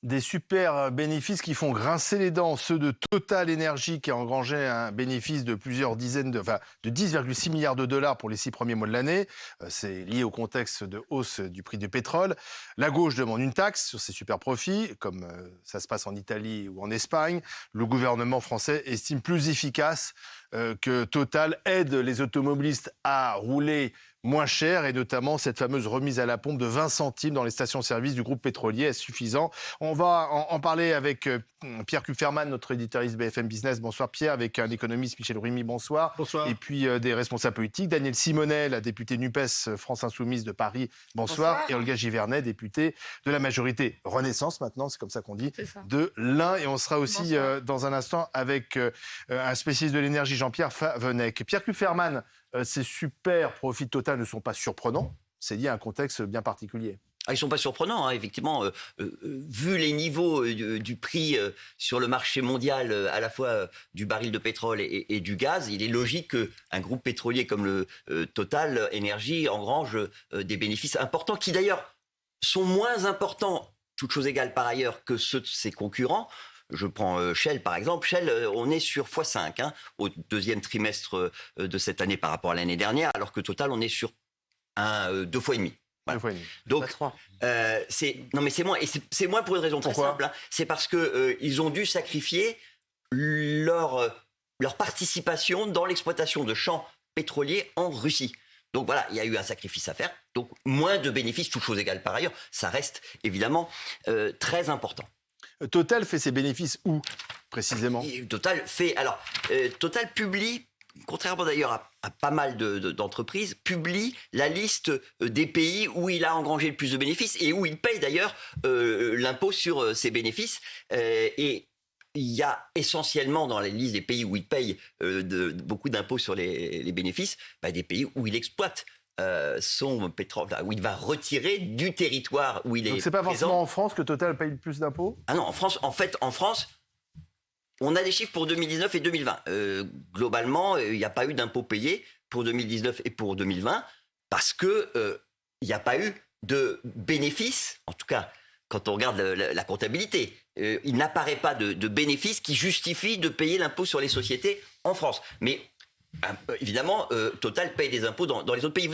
Des super bénéfices qui font grincer les dents, ceux de Total Energy qui a engrangé un bénéfice de plusieurs dizaines de 10,6 milliards de dollars pour les 6 premiers mois de l'année. C'est lié au contexte de hausse du prix du pétrole. La gauche demande une taxe sur ces super profits, comme ça se passe en Italie ou en Espagne. Le gouvernement français estime plus efficace que Total aide les automobilistes à rouler moins cher, et notamment cette fameuse remise à la pompe de 20 centimes dans les stations-service du groupe pétrolier. Est-ce suffisant? On va en parler avec Pierre Kupferman, notre éditorialiste BFM Business. Bonsoir Pierre, avec un économiste, Michel Rumi, bonsoir. Bonsoir. Et puis des responsables politiques, Daniel Simonet, la députée NUPES France Insoumise de Paris, bonsoir. Et Olga Givernet, députée de la majorité Renaissance maintenant, c'est comme ça qu'on dit, de l'Ain. Et on sera aussi dans un instant avec un spécialiste de l'énergie, Jean-Pierre Favenec. Pierre Kupferman, ces super profits de Total ne sont pas surprenants, c'est lié à un contexte bien particulier. Ils ne sont pas surprenants, hein, effectivement. Vu les niveaux du prix sur le marché mondial, à la fois du baril de pétrole et du gaz, il est logique qu'un groupe pétrolier comme le Total Energy engrange des bénéfices importants, qui d'ailleurs sont moins importants, toutes choses égales par ailleurs, que ceux de ses concurrents. Je prends Shell par exemple. Shell, on est sur x5 au deuxième trimestre de cette année par rapport à l'année dernière, alors que Total, on est sur 2 fois et demi. Voilà. Donc, c'est moins. Et c'est moins pour une raison très simple. C'est parce qu'ils ont dû sacrifier leur participation dans l'exploitation de champs pétroliers en Russie. Donc voilà, il y a eu un sacrifice à faire. Donc moins de bénéfices, toutes choses égales par ailleurs. Ça reste évidemment très important. Total fait ses bénéfices où, précisément? Total publie, contrairement d'ailleurs à pas mal d'entreprises, publie la liste des pays où il a engrangé le plus de bénéfices et où il paye d'ailleurs l'impôt sur ses bénéfices. Et il y a essentiellement dans la liste des pays où il paye beaucoup d'impôts sur les bénéfices, des pays où il exploite son pétrole, où il va retirer du territoire où il est. Donc c'est pas présent. forcément en France que Total paye le plus d'impôts? Ah non, en France, on a des chiffres pour 2019 et 2020. Globalement, il n'y a pas eu d'impôts payés pour 2019 et pour 2020 parce que il n'y a pas eu de bénéfices, en tout cas quand on regarde la comptabilité. Il n'apparaît pas de bénéfices qui justifient de payer l'impôt sur les sociétés en France. Mais évidemment, Total paye des impôts dans les autres pays.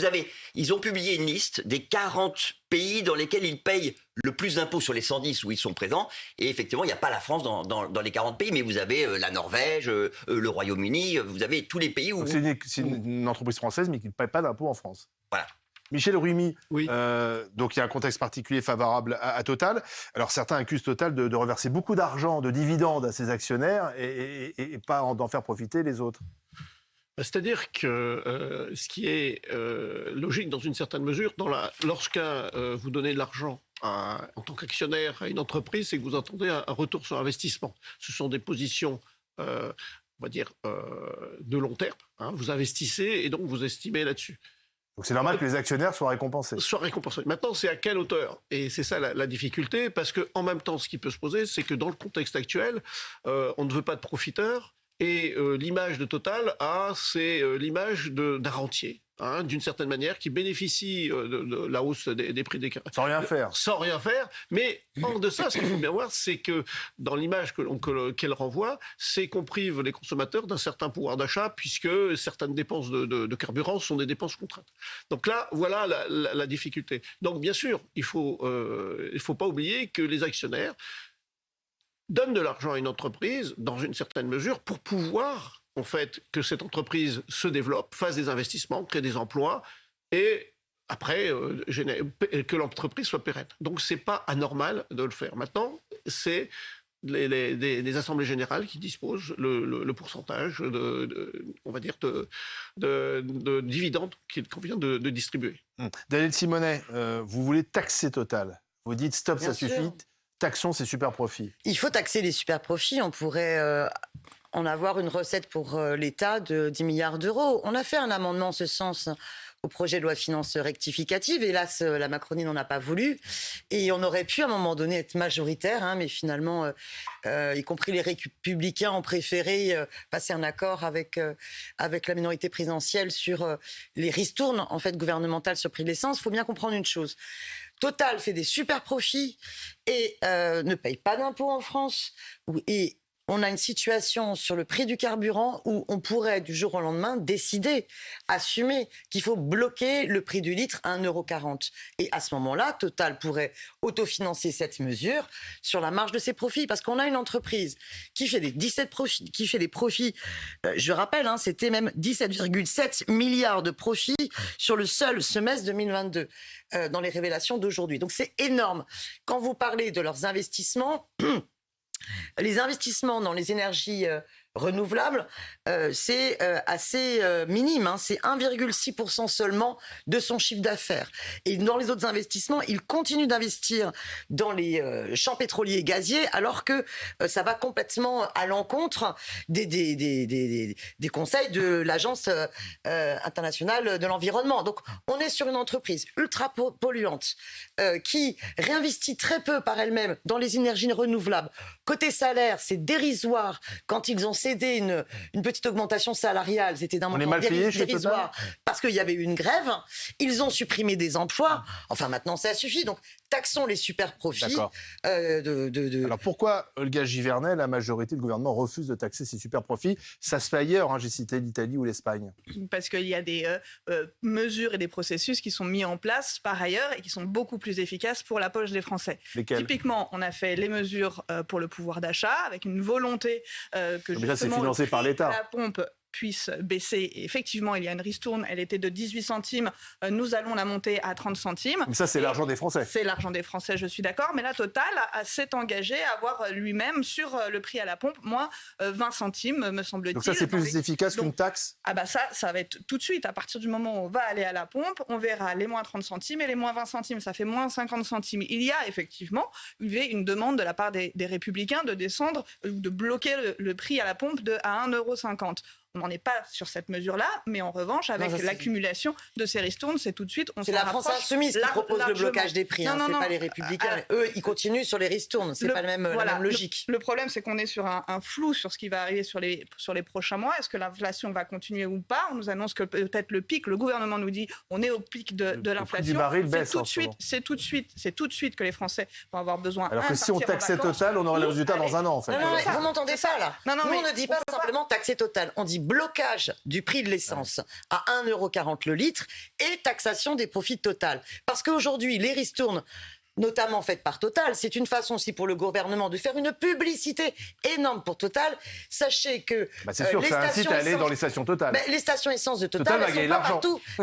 Ils ont publié une liste des 40 pays dans lesquels ils payent le plus d'impôts sur les 110 où ils sont présents. Et effectivement, il n'y a pas la France dans les 40 pays, mais vous avez la Norvège, le Royaume-Uni, vous avez tous les pays où... Donc c'est une entreprise française, mais qui ne paye pas d'impôts en France. Voilà. Michel Rumi, oui. Donc il y a un contexte particulier favorable à Total. Alors certains accusent Total de reverser beaucoup d'argent, de dividendes à ses actionnaires et pas d'en faire profiter les autres. C'est-à-dire que ce qui est logique dans une certaine mesure, lorsqu'un vous donnez de l'argent en tant qu'actionnaire à une entreprise, c'est que vous attendez un retour sur investissement. Ce sont des positions, on va dire, de long terme. Vous investissez et donc vous estimez là-dessus. Donc c'est normal que les actionnaires soient récompensés. Maintenant, c'est à quelle hauteur? Et c'est ça la difficulté, parce qu'en même temps, ce qui peut se poser, c'est que dans le contexte actuel, on ne veut pas de profiteurs. Et l'image de Total c'est l'image d'un rentier, d'une certaine manière, qui bénéficie de la hausse des prix des carburants. Sans rien faire. Sans rien faire. Mais en deçà, ce qu'il faut bien voir, c'est que dans l'image qu'elle renvoie, c'est qu'on prive les consommateurs d'un certain pouvoir d'achat, puisque certaines dépenses de carburant sont des dépenses contraintes. Donc là, voilà la difficulté. Donc bien sûr, il faut pas oublier que les actionnaires donne de l'argent à une entreprise, dans une certaine mesure, pour pouvoir, en fait, que cette entreprise se développe, fasse des investissements, crée des emplois, et après, que l'entreprise soit pérenne. Donc, c'est pas anormal de le faire. Maintenant, c'est les assemblées générales qui disposent le pourcentage on va dire, de dividendes qu'on vient de distribuer. Daniel Simonet, vous voulez taxer Total. Vous dites stop, Bien ça sûr. suffit. Taxons ces super profits. Il faut taxer les super profits. On pourrait en avoir une recette pour l'État de 10 milliards d'euros. On a fait un amendement en ce sens au projet de loi de finances rectificative. Hélas, la Macronie n'en a pas voulu. Et on aurait pu, à un moment donné, être majoritaire. Mais finalement, y compris les Républicains ont préféré passer un accord avec la minorité présidentielle sur les ristournes en fait, gouvernementales sur le prix de l'essence. Il faut bien comprendre une chose. Total fait des super profits et ne paye pas d'impôts en France. Et on a une situation sur le prix du carburant où on pourrait du jour au lendemain décider, assumer qu'il faut bloquer le prix du litre à 1,40 €. Et à ce moment-là, Total pourrait autofinancer cette mesure sur la marge de ses profits. Parce qu'on a une entreprise qui fait des profits, je rappelle, c'était même 17,7 milliards de profits sur le seul semestre 2022 dans les révélations d'aujourd'hui. Donc c'est énorme. Quand vous parlez de leurs investissements... Les investissements dans les énergies renouvelables, c'est assez minime. C'est 1,6% seulement de son chiffre d'affaires. Et dans les autres investissements, il continue d'investir dans les champs pétroliers et gaziers, alors que ça va complètement à l'encontre des conseils de l'Agence internationale de l'environnement. Donc, on est sur une entreprise ultra polluante qui réinvestit très peu par elle-même dans les énergies renouvelables. Côté salaire, c'est dérisoire. Quand ils ont cédé une petite augmentation salariale, c'était d'un montant dérisoire parce qu'il y avait eu une grève. Ils ont supprimé des emplois. Enfin, maintenant, ça suffit. Donc, taxons les super profits. Alors, pourquoi, Olga Givernet, la majorité du gouvernement refuse de taxer ces super profits? Ça se fait ailleurs, j'ai cité l'Italie ou l'Espagne. Parce qu'il y a des mesures et des processus qui sont mis en place par ailleurs et qui sont beaucoup plus efficaces pour la poche des Français. Lesquels? Typiquement, on a fait les mesures pour le pouvoir d'achat avec une volonté que justement c'est financé par l'État. La pompe puisse baisser. Et effectivement, il y a une ristourne, elle était de 18 centimes, nous allons la monter à 30 centimes. Mais ça, c'est l'argent des Français. C'est l'argent des Français, je suis d'accord, mais là, Total s'est engagé à avoir lui-même sur le prix à la pompe, moins 20 centimes, me semble-t-il. Donc ça, c'est plus efficace qu'une taxe? Ah bah ça va être tout de suite, à partir du moment où on va aller à la pompe, on verra les moins 30 centimes et les moins 20 centimes, ça fait moins 50 centimes. Il y a effectivement une demande de la part des Républicains de descendre, de bloquer le prix à la pompe à 1,50 €. On n'en est pas sur cette mesure-là, mais en revanche, avec l'accumulation de ces ristournes, c'est tout de suite... C'est la France insoumise qui propose le blocage des prix, c'est pas les Républicains. Eux, ils continuent sur les ristournes, c'est pas la même logique. Le problème, c'est qu'on est sur un flou sur ce qui va arriver sur les prochains mois. Est-ce que l'inflation va continuer ou pas? On nous annonce que peut-être le pic, le gouvernement nous dit on est au pic de l'inflation. Le prix du baril baisse c'est tout de suite que les Français vont avoir besoin... Alors que si on taxait Total, on aurait le résultat dans un an, en fait. Non, vous m'entendez pas, là. Nous, on ne dit pas simplement taxer Total, on dit blocage du prix de l'essence à 1,40 € le litre et taxation des profits de Total. Parce qu'aujourd'hui, les ristournes, notamment faites par Total, c'est une façon aussi pour le gouvernement de faire une publicité énorme pour Total. Sachez que c'est sûr que ça incite à aller dans les stations Total. Les stations essence de Total,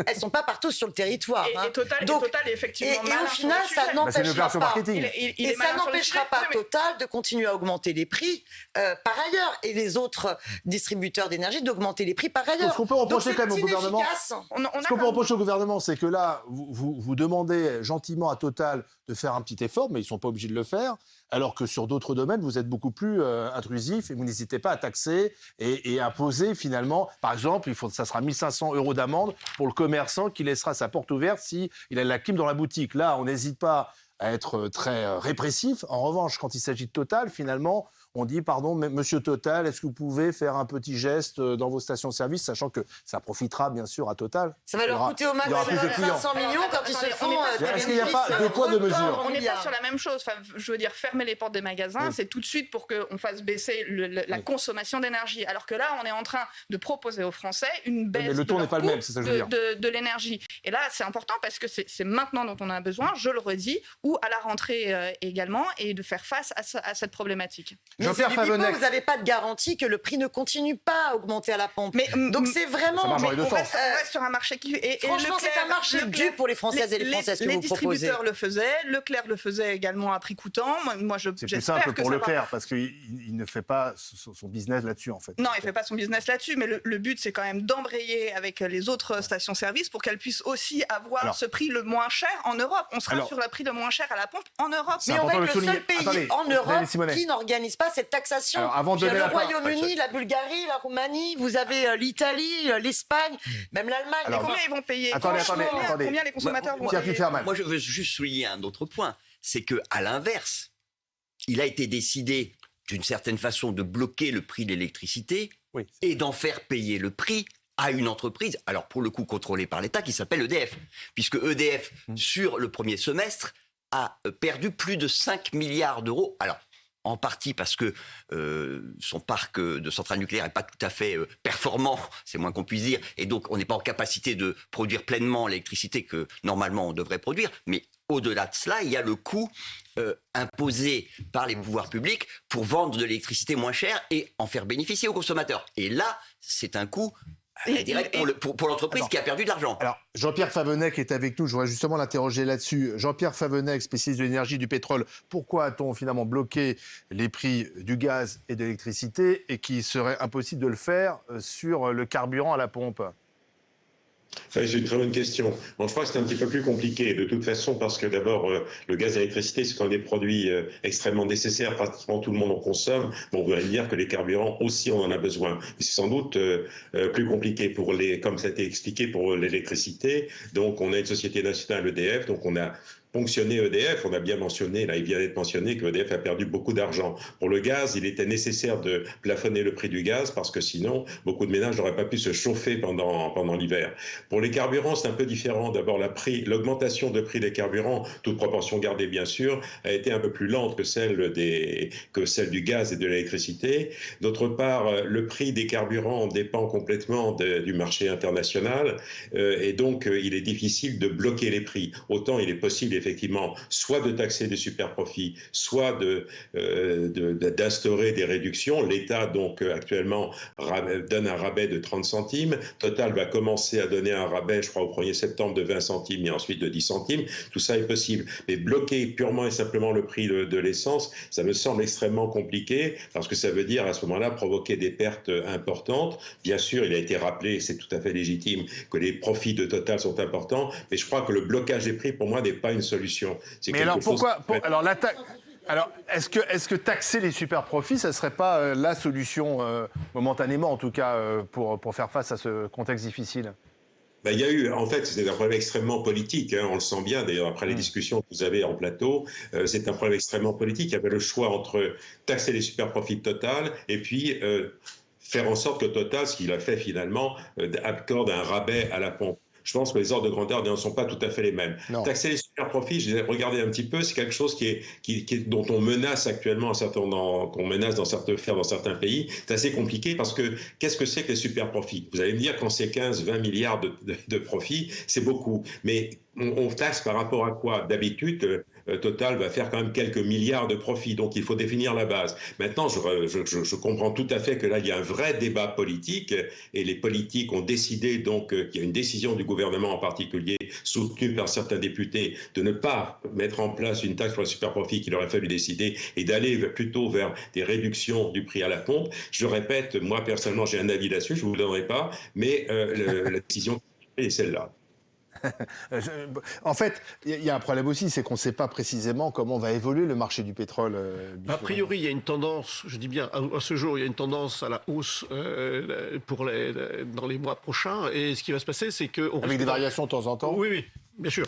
elles sont pas partout sur le territoire. Et Total est effectivement et au final, ça n'empêchera pas. Et ça n'empêchera pas Total de continuer à augmenter les prix par ailleurs et les autres distributeurs d'énergie d'augmenter les prix par ailleurs. Ce qu'on peut reprocher quand même au gouvernement, c'est que là, vous demandez gentiment à Total de faire un petit effort, mais ils ne sont pas obligés de le faire, alors que sur d'autres domaines, vous êtes beaucoup plus intrusif et vous n'hésitez pas à taxer et imposer finalement. Par exemple, ça sera 1 500 € d'amende pour le commerçant qui laissera sa porte ouverte s'il a la clim dans la boutique. Là, on n'hésite pas à être très répressif. En revanche, quand il s'agit de Total, finalement, on dit, pardon, monsieur Total, est-ce que vous pouvez faire un petit geste dans vos stations-service, sachant que ça profitera bien sûr à Total. Ça va leur coûter au maximum 500 millions quand ils se font des Est-ce qu'il n'y a pas deux poids, deux mesures? On n'est pas sur la même chose. Enfin, je veux dire, fermer les portes des magasins, c'est tout de suite pour qu'on fasse baisser la consommation d'énergie. Alors que là, on est en train de proposer aux Français une baisse de l'énergie. Et là, c'est important parce que c'est maintenant dont on a besoin, je le redis, ou à la rentrée également, et de faire face à cette problématique. Mais vous n'avez pas de garantie que le prix ne continue pas à augmenter à la pompe. Donc c'est vraiment... On reste sur un marché qui... Franchement, c'est un marché dû pour les Françaises et les Français, ce que vous proposez. Les distributeurs le faisaient, Leclerc le faisait également à prix coûtant. C'est plus simple pour Leclerc, parce qu'il ne fait pas son business là-dessus, en fait. Non, il ne fait pas son business là-dessus, mais le but, c'est quand même d'embrayer avec les autres stations-service pour qu'elles puissent aussi avoir ce prix le moins cher en Europe. On sera sur le prix le moins cher à la pompe en Europe. Mais on va être le seul pays en Europe qui n'organise pas cette taxation. Il y a le Royaume-Uni, la Bulgarie, la Roumanie, vous avez l'Italie, l'Espagne, même l'Allemagne. Et combien ils vont payer? Combien les consommateurs vont payer? Moi, je veux juste souligner un autre point. C'est qu'à l'inverse, il a été décidé d'une certaine façon de bloquer le prix de l'électricité et d'en faire payer le prix à une entreprise, alors pour le coup contrôlée par l'État, qui s'appelle EDF. Puisque EDF, sur le premier semestre, a perdu plus de 5 milliards d'euros. Alors, en partie parce que son parc de centrales nucléaires n'est pas tout à fait performant, c'est moins qu'on puisse dire, et donc on n'est pas en capacité de produire pleinement l'électricité que normalement on devrait produire, mais au-delà de cela, il y a le coût imposé par les pouvoirs publics pour vendre de l'électricité moins chère et en faire bénéficier aux consommateurs. Et là, c'est un coût direct pour l'entreprise qui a perdu de l'argent. Alors, Jean-Pierre Favennec est avec nous. Je voudrais justement l'interroger là-dessus. Jean-Pierre Favennec, spécialiste de l'énergie, du pétrole. Pourquoi a-t-on finalement bloqué les prix du gaz et de l'électricité et qu'il serait impossible de le faire sur le carburant à la pompe ? C'est une très bonne question. Bon, je crois que c'est un petit peu plus compliqué, de toute façon, parce que d'abord, le gaz et l'électricité, c'est quand même des produits extrêmement nécessaires, pratiquement tout le monde en consomme. Bon, vous allez dire que les carburants aussi, on en a besoin. Mais c'est sans doute plus compliqué comme ça a été expliqué, pour l'électricité. Donc, on a une société nationale, EDF, donc on a ponctionner EDF. On a bien mentionné, là il vient d'être mentionné que EDF a perdu beaucoup d'argent. Pour le gaz, il était nécessaire de plafonner le prix du gaz parce que sinon, beaucoup de ménages n'auraient pas pu se chauffer pendant l'hiver. Pour les carburants, c'est un peu différent. D'abord, l'augmentation de prix des carburants, toute proportion gardée bien sûr, a été un peu plus lente que celle du gaz et de l'électricité. D'autre part, le prix des carburants dépend complètement du marché international et donc il est difficile de bloquer les prix. Autant il est possible effectivement soit de taxer des super-profits, soit d'instaurer des réductions. L'État donc actuellement donne un rabais de 30 centimes. Total va commencer à donner un rabais, je crois, au 1er septembre de 20 centimes et ensuite de 10 centimes. Tout ça est possible. Mais bloquer purement et simplement le prix de l'essence, ça me semble extrêmement compliqué parce que ça veut dire à ce moment-là provoquer des pertes importantes. Bien sûr, il a été rappelé, c'est tout à fait légitime, que les profits de Total sont importants, mais je crois que le blocage des prix, pour moi, n'est pas une solution. Mais alors pourquoi alors, est-ce que taxer les super profits, ça ne serait pas la solution, momentanément en tout cas, pour faire face à ce contexte difficile ? Il y a eu, en fait, c'est un problème extrêmement politique, hein, on le sent bien d'ailleurs après les discussions que vous avez en plateau, c'est un problème extrêmement politique. Il y avait le choix entre taxer les super profits de Total et puis faire en sorte que Total, ce qu'il a fait finalement, accorde un rabais à la pompe. Je pense que les ordres de grandeur ne sont pas tout à fait les mêmes. Non. Taxer les super profits, j'ai regardé un petit peu, c'est quelque chose dont on menace actuellement, qu'on menace dans certains pays. C'est assez compliqué parce que qu'est-ce que c'est que les super profits ? Vous allez me dire quand c'est 15-20 milliards de profits, c'est beaucoup. Mais on taxe par rapport à quoi ? D'habitude, Total va faire quand même quelques milliards de profits, donc il faut définir la base. Maintenant, je comprends tout à fait que là, il y a un vrai débat politique, et les politiques ont décidé donc qu'il y a une décision du gouvernement en particulier, soutenue par certains députés, de ne pas mettre en place une taxe pour les super-profits qu'il aurait fallu décider, et d'aller plutôt vers des réductions du prix à la pompe. Je répète, moi personnellement, j'ai un avis là-dessus, je ne vous le donnerai pas, mais la décision est celle-là. En fait, il y a un problème aussi, c'est qu'on ne sait pas précisément comment va évoluer le marché du pétrole. A priori, il y a une tendance, je dis bien à ce jour, il y a une tendance à la hausse dans les mois prochains. Et ce qui va se passer, c'est que... Avec des variations de temps en temps ? Oui, bien sûr.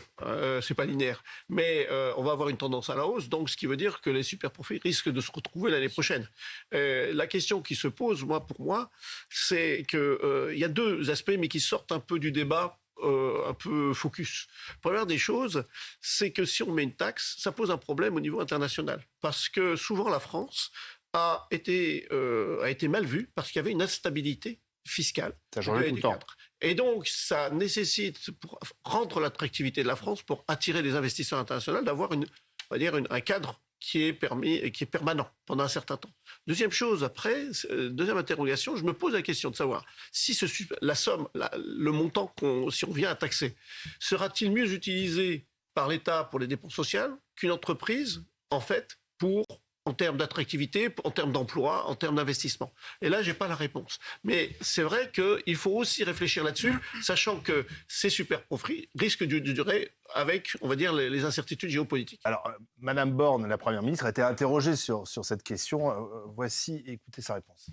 C'est pas linéaire. Mais on va avoir une tendance à la hausse, donc ce qui veut dire que les super-profits risquent de se retrouver l'année prochaine. La question qui se pose, pour moi, c'est qu'il y a deux aspects, mais qui sortent un peu du débat un peu focus. Première des choses, c'est que si on met une taxe, ça pose un problème au niveau international. Parce que souvent la France a été mal vue parce qu'il y avait une instabilité fiscale. Ça changeait tout le temps. Et donc, ça nécessite, pour rendre l'attractivité de la France, pour attirer des investisseurs internationaux, d'avoir un cadre qui est permanent pendant un certain temps. Deuxième chose, après, deuxième interrogation, je me pose la question de savoir si la somme, le montant si on vient à taxer, sera-t-il mieux utilisé par l'État pour les dépenses sociales qu'une entreprise, en fait, en termes d'attractivité, en termes d'emploi, en termes d'investissement. Et là, je n'ai pas la réponse. Mais c'est vrai qu'il faut aussi réfléchir là-dessus, sachant que ces super-profits risquent de durer avec, on va dire, les incertitudes géopolitiques. Alors, Madame Borne, la Première ministre, a été interrogée sur cette question. Écoutez sa réponse.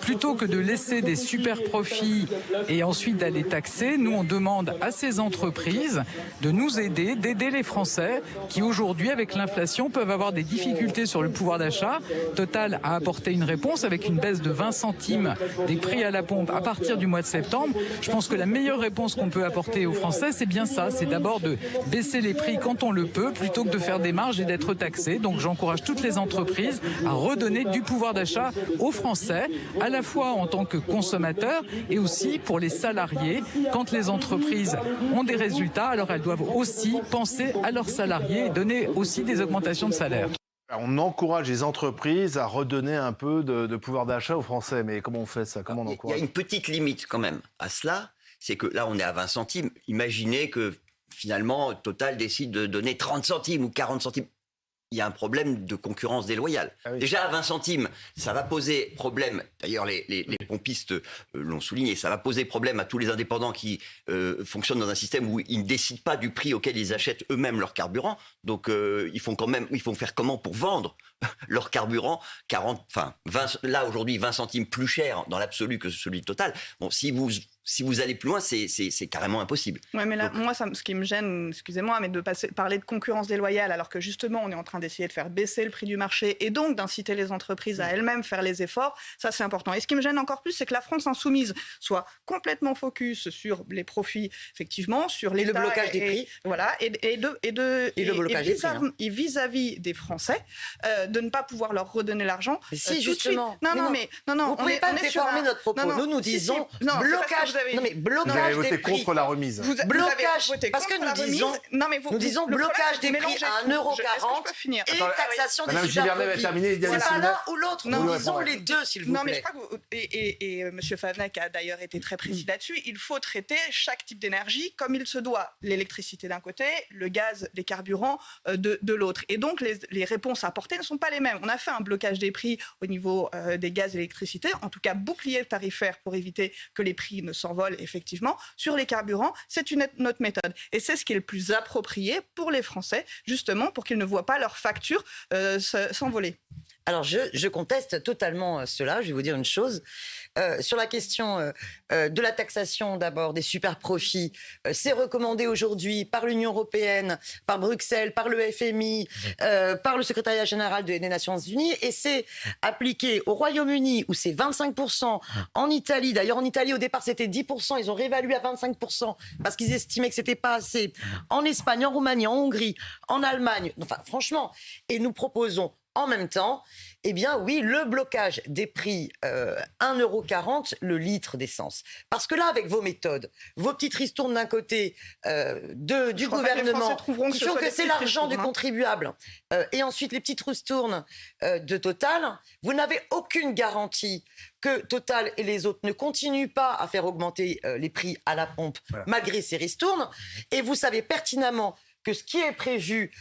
plutôt que de laisser des super profits et ensuite d'aller taxer, nous on demande à ces entreprises de nous aider, d'aider les Français qui aujourd'hui avec l'inflation peuvent avoir des difficultés sur le pouvoir d'achat. Total a apporté une réponse avec une baisse de 20 centimes des prix à la pompe à partir du mois de septembre. Je pense que la meilleure réponse qu'on peut apporter aux Français, c'est bien ça, c'est d'abord de baisser les prix quand on le peut plutôt que de faire des marges et d'être taxé. Donc j'encourage toutes les entreprises à redonner du pouvoir d'achat aux Français, à la fois en tant que consommateurs et aussi pour les salariés. Quand les entreprises ont des résultats, alors elles doivent aussi penser à leurs salariés et donner aussi des augmentations de salaire. On encourage les entreprises à redonner un peu de pouvoir d'achat aux Français. Mais comment on fait ça? Comment on Il y encourage? a une petite limite quand même à cela, c'est que là on est à 20 centimes. Imaginez que finalement Total décide de donner 30 centimes ou 40 centimes. Il y a un problème de concurrence déloyale. Ah oui. Déjà à 20 centimes, ça va poser problème, d'ailleurs les pompistes l'ont souligné, ça va poser problème à tous les indépendants qui fonctionnent dans un système où ils ne décident pas du prix auquel ils achètent eux-mêmes leur carburant. Donc ils font faire comment pour vendre leur carburant 20, là aujourd'hui 20 centimes plus cher dans l'absolu que celui de Total. Bon, si vous allez plus loin, c'est carrément impossible. Ouais, mais là, Donc, moi, ce qui me gêne, excusez-moi, mais de parler de concurrence déloyale, alors que justement, on est en train d'essayer de faire baisser le prix du marché et donc d'inciter les entreprises à elles-mêmes faire les efforts, ça c'est important. Et ce qui me gêne encore plus, c'est que la France insoumise soit complètement focus sur les profits, effectivement, sur l'État. Le blocage des prix. Voilà, et le blocage des prix, hein. Et vis-à-vis des Français, de ne pas pouvoir leur redonner l'argent. Mais si, tout de justement. suite. Non, Vous ne pouvez pas déformer notre propos. Nous disons blocage. Vous avez Vous avez voté des prix. contre la remise. Blocage, voté parce que contre nous la remise. disons, Non, mais nous disons le problème, blocage c'est des que prix vous à mélangez tout. 1,40 Est-ce que je peux finir et taxation des Madame super Gilbernet va profits. terminer. C'est pas l'un ou l'autre. Non, Nous vous disons répondre. les deux, s'il vous Non, mais je plaît. crois que et M. Favnec a d'ailleurs été très précis là-dessus. Il faut traiter chaque type d'énergie comme il se doit. L'électricité d'un côté, le gaz, les carburants de l'autre. Et donc les réponses apportées ne sont pas les mêmes. On a fait un blocage des prix au niveau des gaz et l'électricité, en tout cas bouclier tarifaire pour éviter que les prix ne s'envolent effectivement. Sur les carburants, c'est notre méthode. Et c'est ce qui est le plus approprié pour les Français, justement pour qu'ils ne voient pas leurs factures s'envoler. Alors, je conteste totalement cela. Je vais vous dire une chose. Sur la question de la taxation, d'abord, des super profits, c'est recommandé aujourd'hui par l'Union européenne, par Bruxelles, par le FMI, par le secrétariat général des Nations Unies, et c'est appliqué au Royaume-Uni, où c'est 25%, en Italie. D'ailleurs, en Italie, au départ, c'était 10%. Ils ont réévalué à 25% parce qu'ils estimaient que c'était pas assez. En Espagne, en Roumanie, en Hongrie, en Allemagne. Enfin, franchement. Et nous proposons en même temps, eh bien oui, le blocage des prix 1,40 € le litre d'essence. Parce que là, avec vos méthodes, vos petites ristournes d'un côté du gouvernement, qui font que c'est l'argent du contribuable, et ensuite les petites ristournes de Total, vous n'avez aucune garantie que Total et les autres ne continuent pas à faire augmenter les prix à la pompe, malgré ces ristournes. Et vous savez pertinemment que ce qui est prévu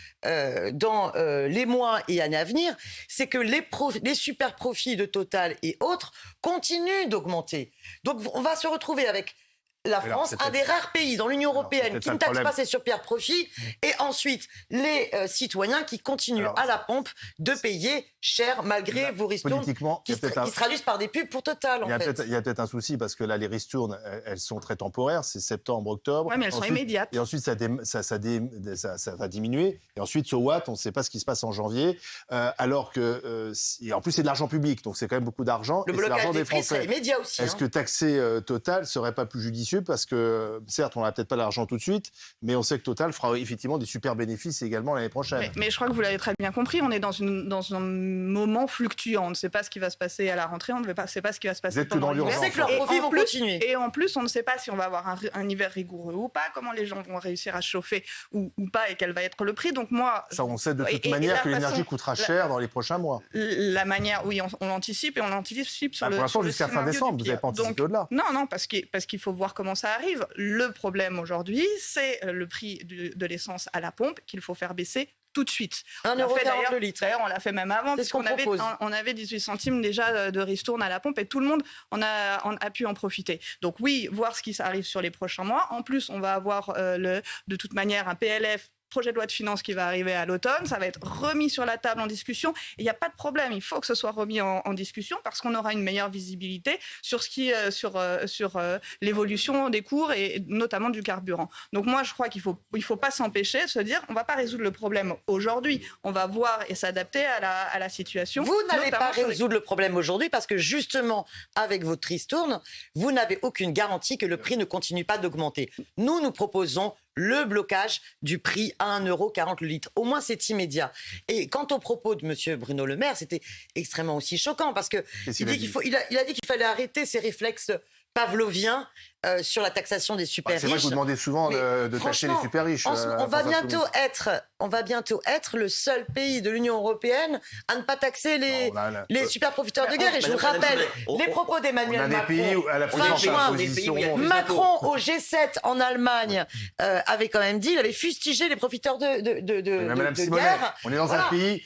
dans les mois et années à venir, c'est que les super profits de Total et autres continuent d'augmenter. Donc on va se retrouver avec la France, un des rares pays dans l'Union européenne qui ne taxe pas ses super profits, et ensuite les citoyens qui continuent à la pompe de payer cher malgré vos ristournes qui se traduisent par des pubs pour Total. Il y a peut-être un souci parce que là, les ristournes, elles sont très temporaires, c'est septembre, octobre. Oui, mais elles sont immédiates. Et ensuite, ça va diminuer. Et ensuite, so what, on ne sait pas ce qui se passe en janvier. Alors que, et en plus, c'est de l'argent public, donc c'est quand même beaucoup d'argent. Le blocage des prix serait immédiat aussi. Est-ce que taxer Total serait pas plus judicieux? Parce que, certes, on n'a peut-être pas l'argent tout de suite, mais on sait que Total fera effectivement des super bénéfices également l'année prochaine. Mais je crois que vous l'avez très bien compris, on est dans un moment fluctuant. On ne sait pas ce qui va se passer à la rentrée, on ne sait pas ce qui va se passer pendant l'hiver. On sait que leurs profits vont continuer. Et en plus, on ne sait pas si on va avoir un hiver rigoureux ou pas, comment les gens vont réussir à chauffer ou pas, et quel va être le prix. Donc moi, ça, on sait de toute manière que l'énergie coûtera cher dans les prochains mois. La manière, oui, on l'anticipe, et on l'anticipe sur le. Pour l'instant, jusqu'à fin décembre, vous n'avez pas anticipé au-delà. Non, parce qu'il faut voir comment ça arrive. Le problème aujourd'hui, c'est le prix de l'essence à la pompe qu'il faut faire baisser tout de suite. 1,40 € le litre. D'ailleurs, on l'a fait même avant, parce qu'on avait 18 centimes déjà de ristourne à la pompe, et tout le monde a pu en profiter. Donc oui, voir ce qui arrive sur les prochains mois. En plus, on va avoir de toute manière un PLF projet de loi de finances qui va arriver à l'automne, ça va être remis sur la table en discussion. Et il n'y a pas de problème, il faut que ce soit remis en discussion parce qu'on aura une meilleure visibilité sur l'évolution des cours et notamment du carburant. Donc moi, je crois qu'il faut pas s'empêcher de se dire on va pas résoudre le problème aujourd'hui, on va voir et s'adapter à la situation. Vous n'allez pas résoudre le problème aujourd'hui parce que justement, avec votre ristourne, vous n'avez aucune garantie que le prix ne continue pas d'augmenter. Nous proposons le blocage du prix à 1,40 € le litre. Au moins, c'est immédiat. Et quant aux propos de M. Bruno Le Maire, c'était extrêmement aussi choquant parce qu'il a dit qu'il fallait arrêter ces réflexes pavloviens sur la taxation des super riches. C'est vrai que vous demandez souvent de taxer les super riches. On va bientôt être le seul pays de l'Union européenne à ne pas taxer les super profiteurs de guerre. Et je vous rappelle les propos d'Emmanuel Macron. Macron au G7 en Allemagne avait quand même dit, il avait fustigé les profiteurs de guerre. On est dans un pays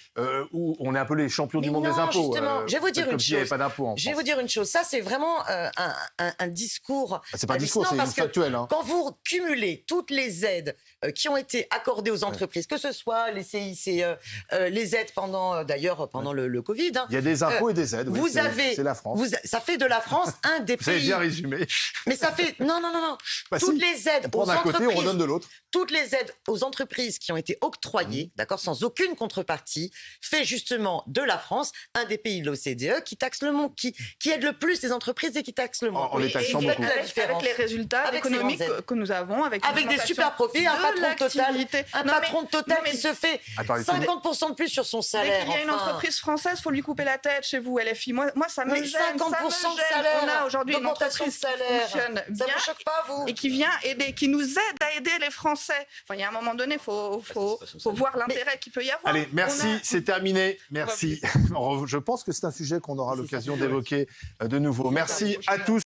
où on est un peu les champions du monde des impôts. Justement, je vais vous dire une chose. Je vais vous dire une chose. Ça, c'est vraiment un discours. C'est pas un discours, c'est factuel. Quand vous cumulez toutes les aides qui ont été accordées aux entreprises, que ce soit les CICE, les aides pendant le Covid. Il y a des impôts et des aides. C'est la France. Ça fait de la France un des pays. Vous avez bien résumé. Mais ça fait non. Toutes les aides aux entreprises. On redonne de l'autre. Toutes les aides aux entreprises qui ont été octroyées, d'accord, sans aucune contrepartie, fait justement de la France un des pays de l'OCDE qui taxe le monde, qui aide le plus les entreprises et qui taxe le monde. On les taxe beaucoup. Avec les résultats économiques que nous avons, avec des super profits, un patron de Total qui se fait 50% de plus sur son salaire. Dès qu'il y a une entreprise française, il faut lui couper la tête chez vous, LFI. Moi ça me gêne. 50% de salaire. On a aujourd'hui une entreprise qui fonctionne bien. Ça vous choque pas, vous? Et qui vient aider, qui nous aide à aider les Français. Enfin, il y a un moment donné, il faut voir l'intérêt qu'il peut y avoir. Allez, merci, c'est terminé. Merci. Je pense que c'est un sujet qu'on aura l'occasion d'évoquer de nouveau. Merci à tous.